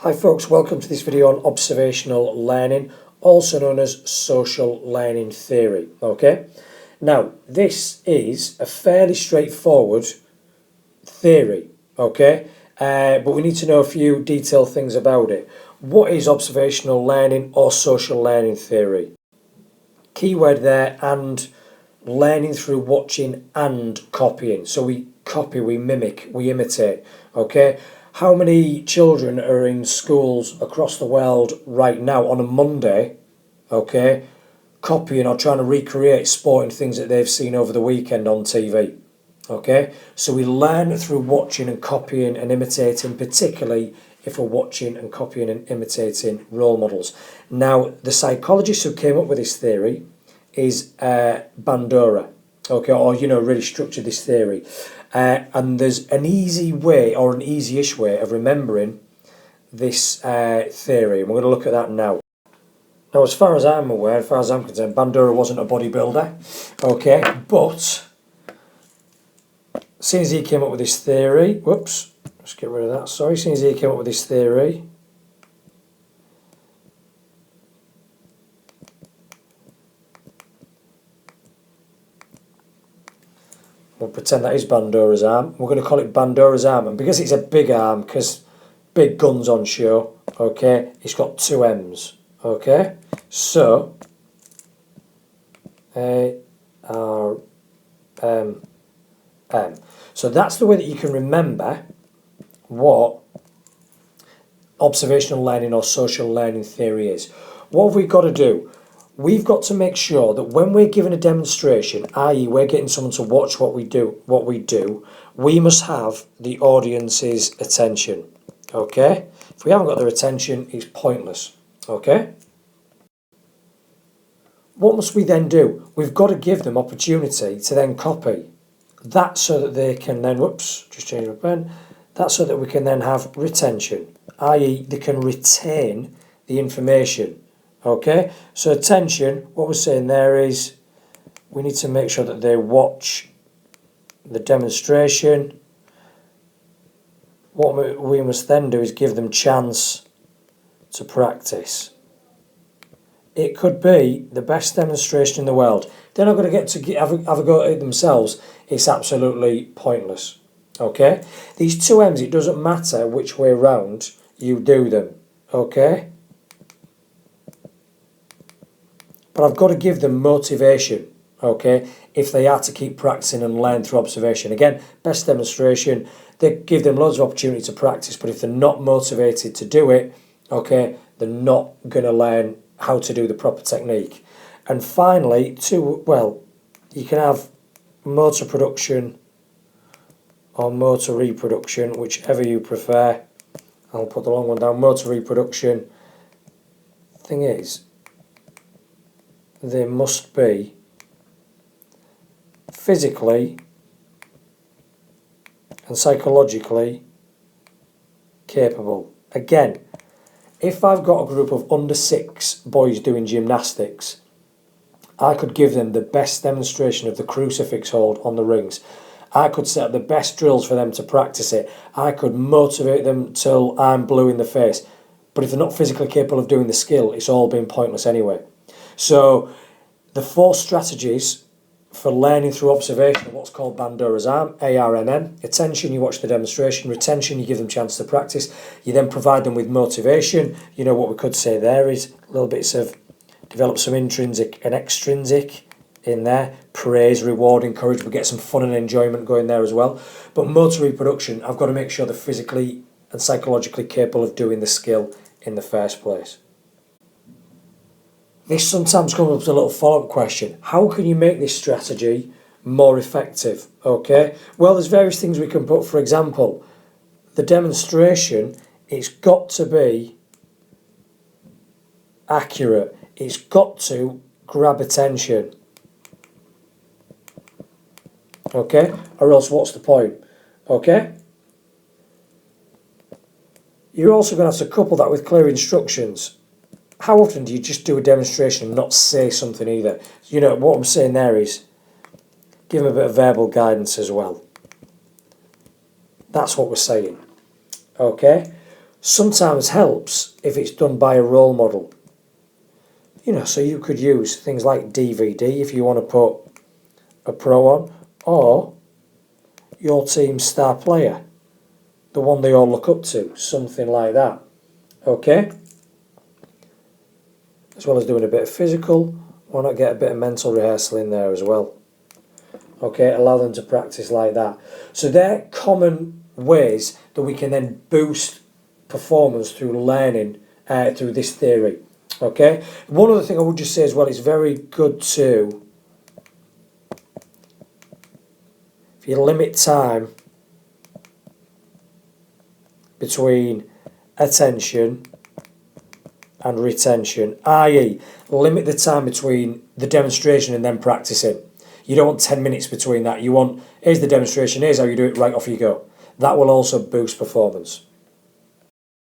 Hi folks, welcome to this video on observational learning, also known as social learning theory. Okay, now this is a fairly straightforward theory, okay, but we need to know a few detailed things about it. What is observational learning or social learning theory? Keyword there, and learning through watching and copying. So we copy, we mimic, we imitate, okay? How many children are in schools across the world right now on a Monday, okay, copying or trying to recreate sporting things that they've seen over the weekend on TV, okay? So we learn through watching and copying and imitating, particularly if we're watching and copying and imitating role models. Now, the psychologist who came up with this theory is Bandura, okay, or really structured this theory. And there's an easy way, or an easy-ish way, of remembering this theory, and we're going to look at that now. Now, as far as I'm aware, as far as I'm concerned, Bandura wasn't a bodybuilder, okay, but since he came up with this theory, whoops, let's get rid of that, sorry, since he came up with this theory, we'll pretend that is Bandura's arm. We're going to call it Bandura's arm. And because it's a big arm, because big guns on show, okay, it's got two M's, okay? So, A-R-M-M. So that's the way that you can remember what observational learning or social learning theory is. What have we got to do? We've got to make sure that when we're given a demonstration, i.e. we're getting someone to watch what we do, we must have the audience's attention, okay? If we haven't got their attention, it's pointless, okay? What must we then do? We've got to give them opportunity to then copy. That's so that they can then, whoops, just change my pen, that's so that we can then have retention, i.e. they can retain the information. Okay, so attention, what we're saying there is we need to make sure that they watch the demonstration. What we must then do is give them chance to practice. It could be the best demonstration in the world. They're not going to get to have a go at it themselves. It's absolutely pointless. Okay, these two M's, it doesn't matter which way round you do them. Okay. But I've got to give them motivation, okay, if they are to keep practicing and learn through observation. Again, best demonstration, they give them loads of opportunity to practice, but if they're not motivated to do it, okay, they're not going to learn how to do the proper technique. And finally, you can have motor production or motor reproduction, whichever you prefer. I'll put the long one down, motor reproduction. Thing is, they must be physically and psychologically capable. Again, if I've got a group of under 6 boys doing gymnastics, I could give them the best demonstration of the crucifix hold on the rings. I could set up the best drills for them to practice it. I could motivate them till I'm blue in the face. But if they're not physically capable of doing the skill, it's all been pointless anyway. So the 4 strategies for learning through observation are what's called Bandura's arm, ARMM. Attention, you watch the demonstration. Retention, you give them a chance to practice. You then provide them with motivation. You know what we could say there is little bits of develop some intrinsic and extrinsic in there. Praise, reward, encourage. We get some fun and enjoyment going there as well. But motor reproduction, I've got to make sure they're physically and psychologically capable of doing the skill in the first place. This sometimes comes up as a little follow-up question. How can you make this strategy more effective? Okay, well, there's various things we can put. For example, the demonstration, it's got to be accurate. It's got to grab attention. Okay, or else what's the point? Okay, you're also going to have to couple that with clear instructions. How often do you just do a demonstration and not say something either? You know, what I'm saying there is give them a bit of verbal guidance as well. That's what we're saying. Okay? sometimes helps if it's done by a role model. You know, so you could use things like DVD if you want to put a pro on, or your team's star player, the one they all look up to, something like that. Okay? As well as doing a bit of physical, why not get a bit of mental rehearsal in there as well? Okay, allow them to practice like that. So they're common ways that we can then boost performance through learning, through this theory. Okay, one other thing I would just say as well, it's very good to, if you limit time between attention and retention, i.e. limit the time between the demonstration and then practicing. You don't want 10 minutes between that. You want, here's the demonstration, here's how you do it, right, off you go. That will also boost performance.